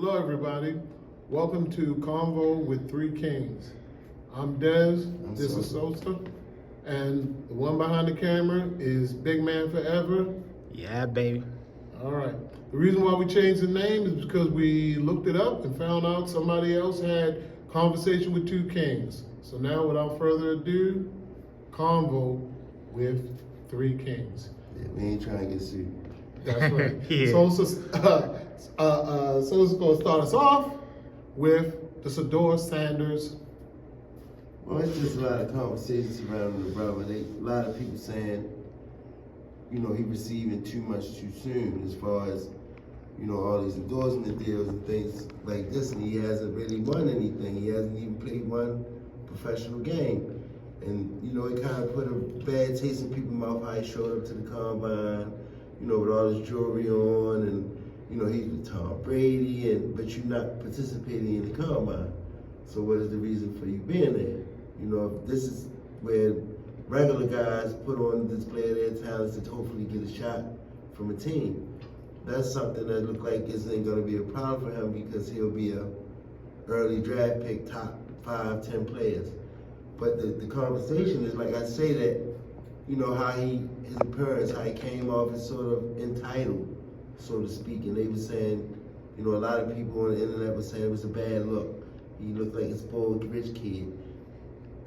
Hello, everybody. Welcome to Convo with Three Kings. I'm Dez. This is Sosa. And the one behind the camera is Big Man Forever. Yeah, baby. All right. The reason why we changed the name is because we looked it up and found out somebody else had Conversation with Two Kings. So now, without further ado, Convo with Three Kings. Yeah, we ain't trying to get sued. That's right. Yeah. Sosa's going to start us off with the Sador Sanders. Well, it's just a lot of conversations surrounding the brother. A lot of people saying, he receiving too much too soon as far as, all these endorsement deals and things like this, and he hasn't really won anything. He hasn't even played one professional game. And, it kind of put a bad taste in people's mouth how he showed up to the combine, with all his jewelry on, and, he's with Tom Brady, but you're not participating in the combine. So what is the reason for you being there? If this is where regular guys put on display their talents to hopefully get a shot from a team. That's something that look like isn't going to be a problem for him because he'll be a early draft pick, top 5, 10 players. But the conversation is, like I say, that, how his appearance, how he came off as sort of entitled, so to speak. And they were saying, a lot of people on the internet were saying it was a bad look. He looked like a spoiled rich kid.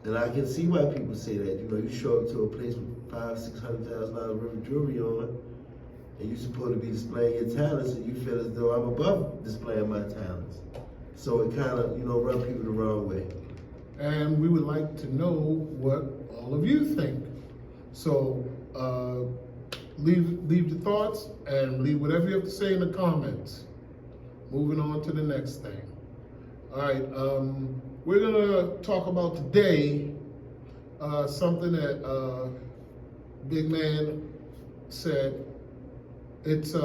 And I can see why people say that. You show up to a place with $500,000-$600,000 worth of jewelry on, and you're supposed to be displaying your talents, and you feel as though I'm above displaying my talents. So it kind of, rub people the wrong way. And we would like to know what all of you think. So leave your thoughts and leave whatever you have to say in the comments. Moving on to the next thing. All right, we're gonna talk about today something that Big Man said. It's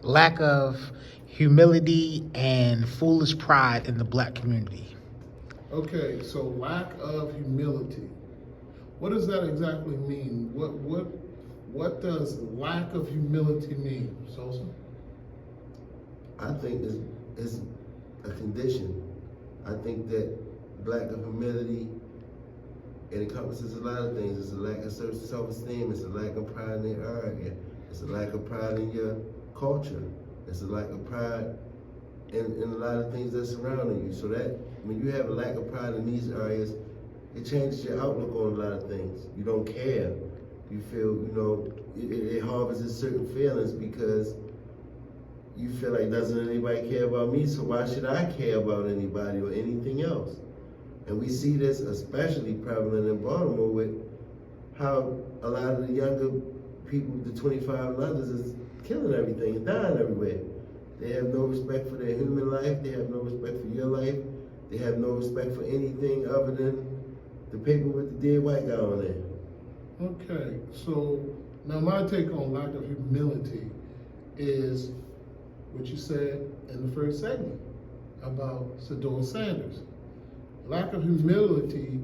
Lack of humility and foolish pride in the black community. okay. So lack of humility. What does that exactly mean? What does lack of humility mean, Sosa? I think it's a condition. I think that lack of humility, it encompasses a lot of things. It's a lack of self-esteem. It's a lack of pride in your area. It's a lack of pride in your culture. It's a lack of pride in a lot of things that's surrounding you. So that when you have a lack of pride in these areas, it changes your outlook on a lot of things. You don't care. You feel, it harbors certain feelings because you feel like, doesn't anybody care about me, so why should I care about anybody or anything else? And we see this especially prevalent in Baltimore with how a lot of the younger people, the 25 and others, is killing everything and dying everywhere. They have no respect for their human life. They have no respect for your life. They have no respect for anything other than the paper with the dead white guy on there. Okay, so now my take on lack of humility is what you said in the first segment about Sador Sanders. Lack of humility,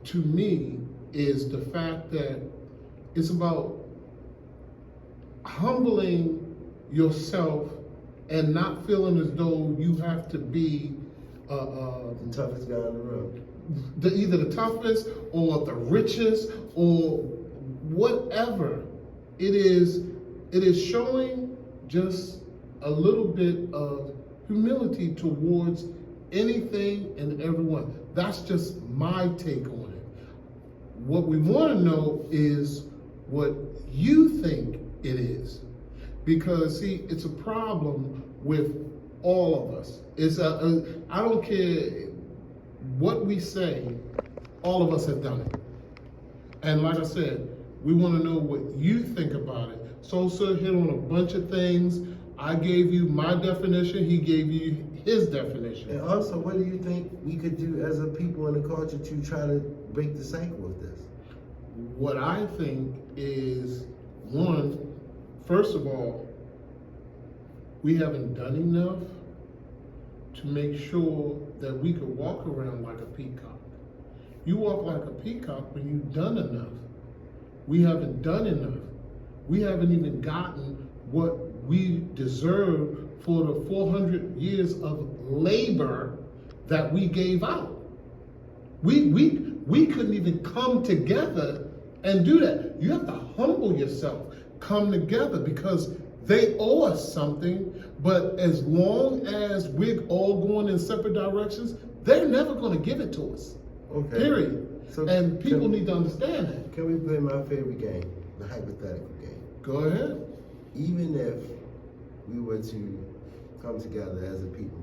to me, is the fact that it's about humbling yourself and not feeling as though you have to be The toughest guy in the room. either the toughest or the richest or whatever. It is showing just a little bit of humility towards anything and everyone. That's just my take on it. What we want to know is what you think it is. Because see, it's a problem with all of us. I don't care what we say, all of us have done it. And like I said, we want to know what you think about it. Sosa hit on a bunch of things. I gave you my definition, he gave you his definition. And also, what do you think we could do as a people in the culture to try to break the cycle of this? What I think is, one, first of all, we haven't done enough to make sure that we could walk around like a peacock. You walk like a peacock when you've done enough. We haven't done enough. We haven't even gotten what we deserve for the 400 years of labor that we gave out. We couldn't even come together and do that. You have to humble yourself, come together, because they owe us something. But as long as we're all going in separate directions, they're never going to give it to us. Okay. Period. So and people need to understand that. Can we play my favorite game, the hypothetical game? Go ahead. Even if we were to come together as a people,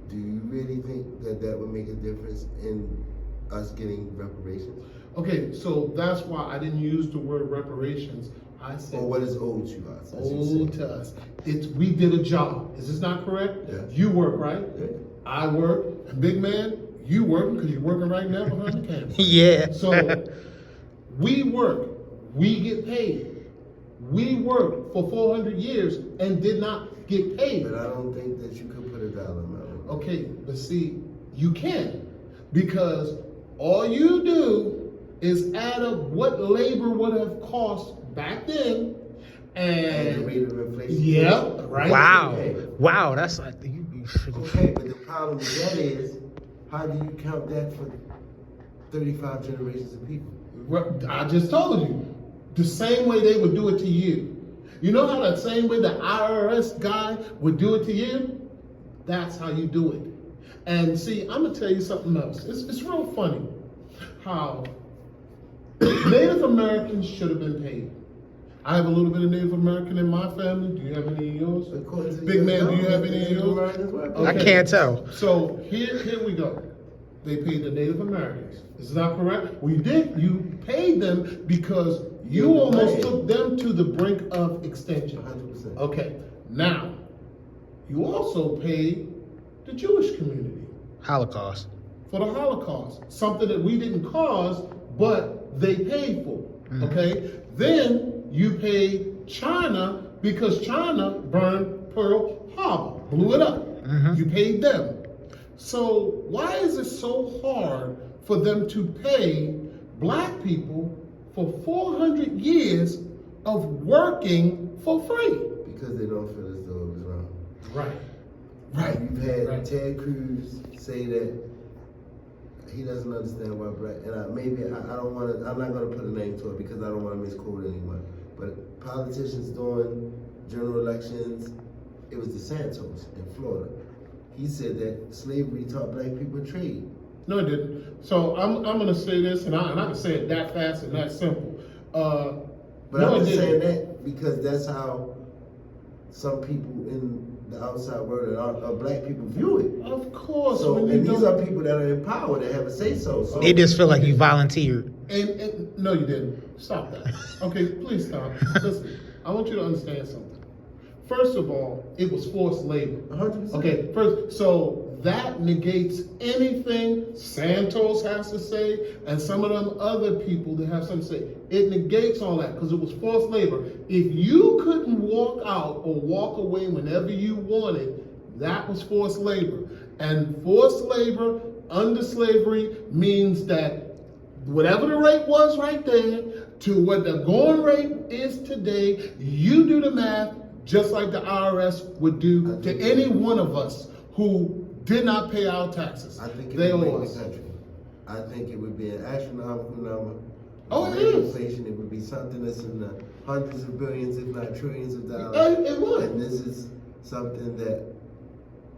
do you really think that that would make a difference in us getting reparations? Okay, so that's why I didn't use the word reparations. I said Or what is owed to us? as you owed say. to us. It's we did a job. Is this not correct? Yeah. You work, right? Yeah. I work. And big man, you working because you're working right now behind the camera. Yeah. So we work. We get paid. We worked for 400 years and did not get paid. But I don't think that you could put a dollar amount on it. Okay, but see, you can, because all you do is add up what labor would have cost back then, And the and rate of inflation. yeah, right. Wow. Okay. Wow, that's like you. Okay, but the problem with that is, how do you count that for 35 generations of people? I just told you, the same way they would do it to you. You know how that same way the IRS guy would do it to you? That's how you do it. And see, I'm gonna tell you something else. It's real funny how Native Americans should have been paid. I have a little bit of Native American in my family. Do you have any in yours? According to the Big man, do you government, have any in Native yours? Americans were paid. I can't tell. So here we go. They paid the Native Americans. Is that correct? Well, you did. You paid them because you Yeah, almost right. took them to the brink of extinction. 100%. Okay. Now, you also paid the Jewish community Holocaust. for the Holocaust, something that we didn't cause, but they paid for. Okay. Then you paid China because China burned Pearl Harbor, blew it up. You paid them. So why is it so hard for them to pay black people for 400 years of working for free? Because they don't feel as though it was wrong. Right. Right. You've had Right. Ted Cruz say that he doesn't understand why black, and I don't want to, I'm not going to put a name to it because I don't want to misquote anyone. But politicians during general elections, it was DeSantis in Florida. He said that slavery taught black people trade. No, it didn't. So I'm going to say this, and I can say it that fast and that simple. But No, I'm it just saying didn't. that because that's how some people in the outside world of black people view it. Of course. So, when you and these don't- are people that are in power that have a say so. So They just feel like you volunteered. And no, you didn't. Stop that. Okay, please stop. Listen, I want you to understand something. First of all, it was forced labor. 100%. Okay, first, so that negates anything Santos has to say and some of them other people that have something to say. It negates all that because it was forced labor. If you couldn't walk out or walk away whenever you wanted, that was forced labor. And forced labor under slavery means that whatever the rate was right there to what the going rate is today, you do the math just like the IRS would do to any one of us who did not pay our taxes. I think it They would owe make us. the country. I think it would be an astronomical number. Oh, it Rate of is. inflation, it would be something that's in the hundreds of billions, if not trillions of dollars. It would. And this is something that,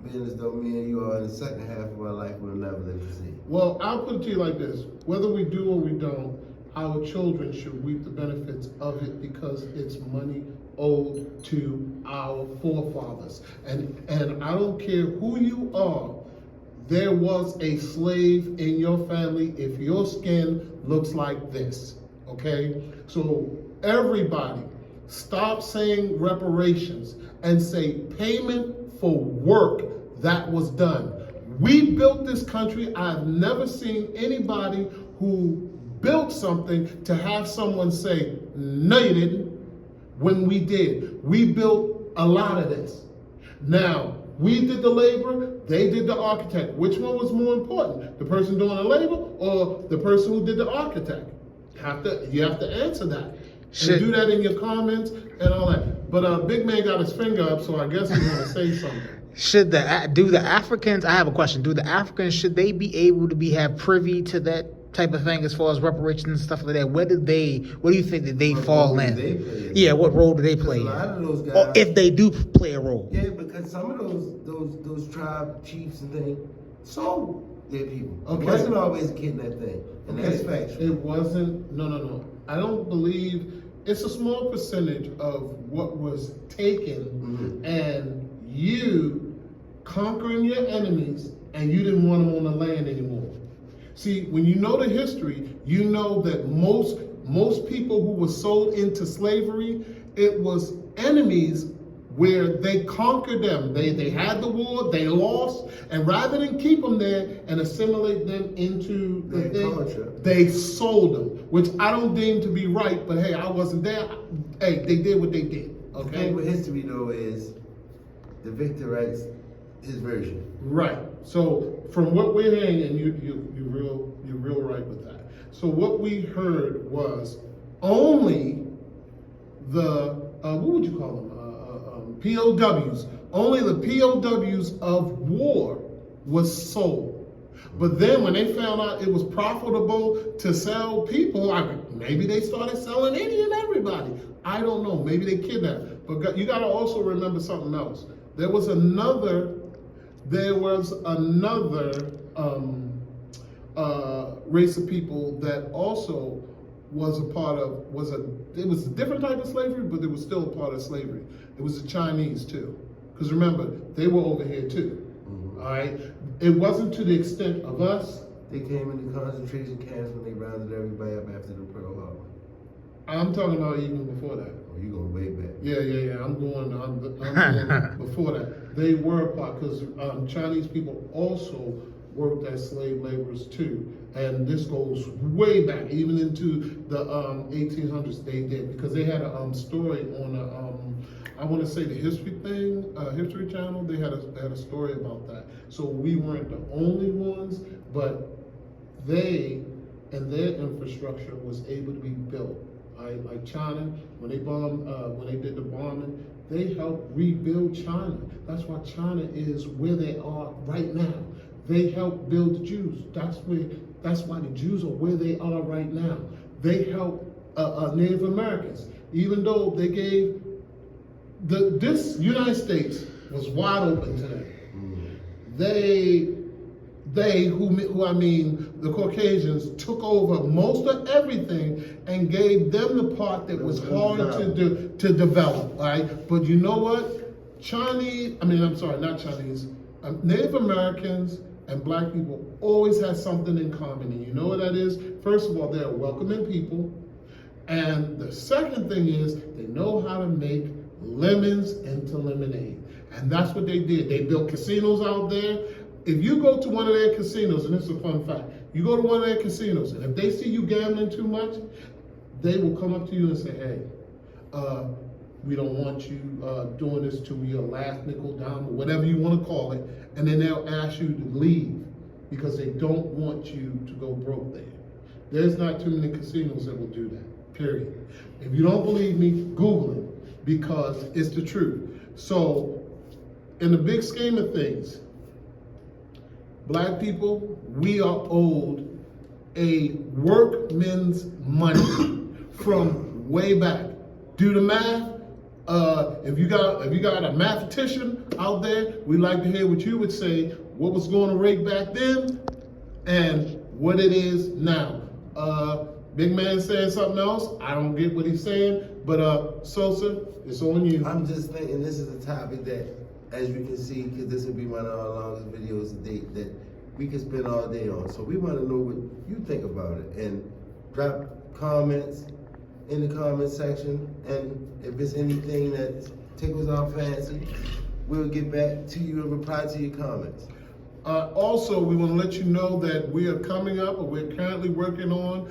being as though me and you are in the second half of our life, we'll never live to see. Well, I'll put it to you like this. Whether we do or we don't, our children should reap the benefits of it because it's money owed to our forefathers. And I don't care who you are, there was a slave in your family if your skin looks like this, okay? So everybody, stop saying reparations and say payment for work that was done. We built this country. I've never seen anybody who built something to have someone say, no, you didn't, when we did. We built a lot of this. Now, we did the labor, they did the architect. Which one was more important? The person doing the labor or the person who did the architect? You have to answer that. Shit. And do that in your comments and all that. But Big Man got his finger up, so I guess he's gonna say something. Should do the Africans? I have a question. Do the Africans, should they be able to have privy to that type of thing as far as reparations and stuff like that? Where do you think that they fall role in? do they play in? Yeah, what role do they Because play a lot in? of those guys, Or if they do play a role. yeah, because some of those tribe chiefs and things sold their people. Okay. It wasn't always a kidnap thing, and that's factual. It wasn't. No. I don't believe it's a small percentage of what was taken, and you conquering your enemies, and you didn't want them on the land anymore. See, when you know the history, you know that most people who were sold into slavery, it was enemies where they conquered them. They had the war, they lost, and rather than keep them there and assimilate them into the Their culture. they sold them, which I don't deem to be right, but hey, I wasn't there. Hey, they did what they did, The okay? thing with history though is the victor writes his version. Right. So from what we're hearing, and you're real right with that. So what we heard was only the what would you call them? POWs. Only the POWs of war was sold. But then when they found out it was profitable to sell people, maybe they started selling any and everybody. I don't know. Maybe they kidnapped. But you got to also remember something else. There was another race of people that also was a part of, it was a different type of slavery, but it was still a part of slavery. It was the Chinese too. Because remember, they were over here too. All right? It wasn't to the extent of us. They came into concentration camps when they rounded everybody up after the Pearl Harbor. I'm talking about even before that. Oh, you going way back. Yeah. I'm going before that. They were a part, because Chinese people also worked as slave laborers too. And this goes way back, even into the 1800s they did, because they had a story on I want to say the History Channel. They had a story about that. So we weren't the only ones, but they and their infrastructure was able to be built. Like China, when they did the bombing, they helped rebuild China. That's why China is where they are right now. They helped build the Jews. That's why the Jews are where they are right now. They helped Native Americans, even though they gave this United States was wide open to them. The Caucasians took over most of everything and gave them the part that was harder to develop, right? But you know what? Native Americans and black people always had something in common. And you know what that is? First of all, they're welcoming people. And the second thing is they know how to make lemons into lemonade. And that's what they did. They built casinos out there. If you go to one of their casinos, and this is a fun fact, you go to one of their casinos, and if they see you gambling too much, they will come up to you and say, hey, we don't want you doing this to your last nickel down, or whatever you want to call it, and then they'll ask you to leave because they don't want you to go broke there. There's not too many casinos that will do that, period. If you don't believe me, Google it, because it's the truth. So, in the big scheme of things, black people, we are owed a workman's money from way back. Do the math. If you got a mathematician out there, we'd like to hear what you would say, what was going on right back then and what it is now. Big Man saying something else. I don't get what he's saying, but Sosa, it's on you. I'm just thinking this is a topic that, as you can see, because this will be one of our longest videos to date, that we can spend all day on. So we want to know what you think about it, and drop comments in the comment section. And if it's anything that tickles our fancy, we'll get back to you and reply to your comments. Also, we want to let you know that we are coming up, or we're currently working on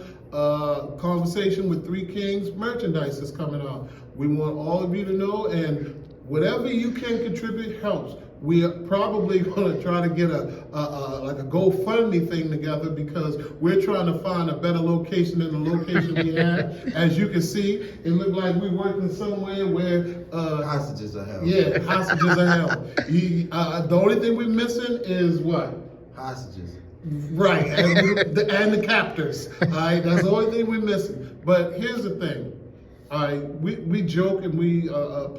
Conversation with Three Kings merchandise is coming out. We want all of you to know, and Whatever you can contribute helps. We are probably going to try to get a GoFundMe thing together because we're trying to find a better location than the location we have. As you can see, it looked like we're working somewhere where Hostages are held. yeah, hostages are held. The only thing we're missing is what? Hostages. Right, and the captors. All right, that's the only thing we're missing. But here's the thing. All right, we joke and we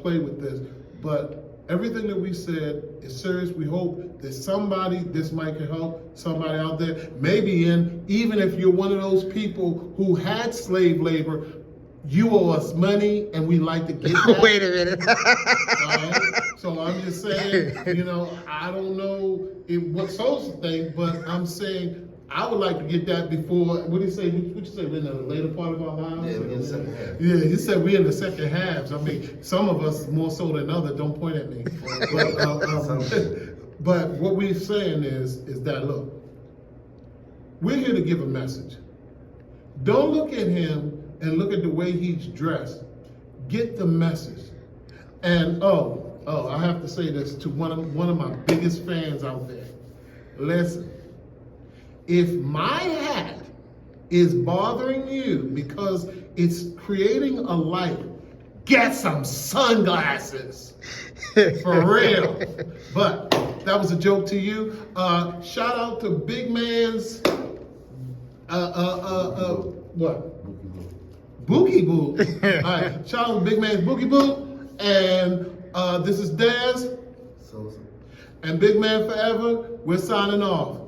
play with this, but everything that we said is serious. We hope that somebody, this might can help somebody out there. Maybe even if you're one of those people who had slave labor, you owe us money and we like to get that. Wait a minute. So I'm just saying, I don't know what Sosa think, but I'm saying I would like to get that before. What do you say? What you say? We're in the later part of our lives. Yeah, we're in the second half. Yeah, you said we're in the second halves. I mean, some of us more so than others. Don't point at me. But what we're saying is that look, we're here to give a message. Don't look at him and look at the way he's dressed. Get the message. And I have to say this to one of my biggest fans out there. Listen. If my hat is bothering you because it's creating a light, get some sunglasses. For real. But that was a joke to you. Shout out to Big Man's what? Boogie Boo. All right. Shout out to Big Man's Boogie Boo. And this is Daz. Sosa. And Big Man Forever. We're signing off.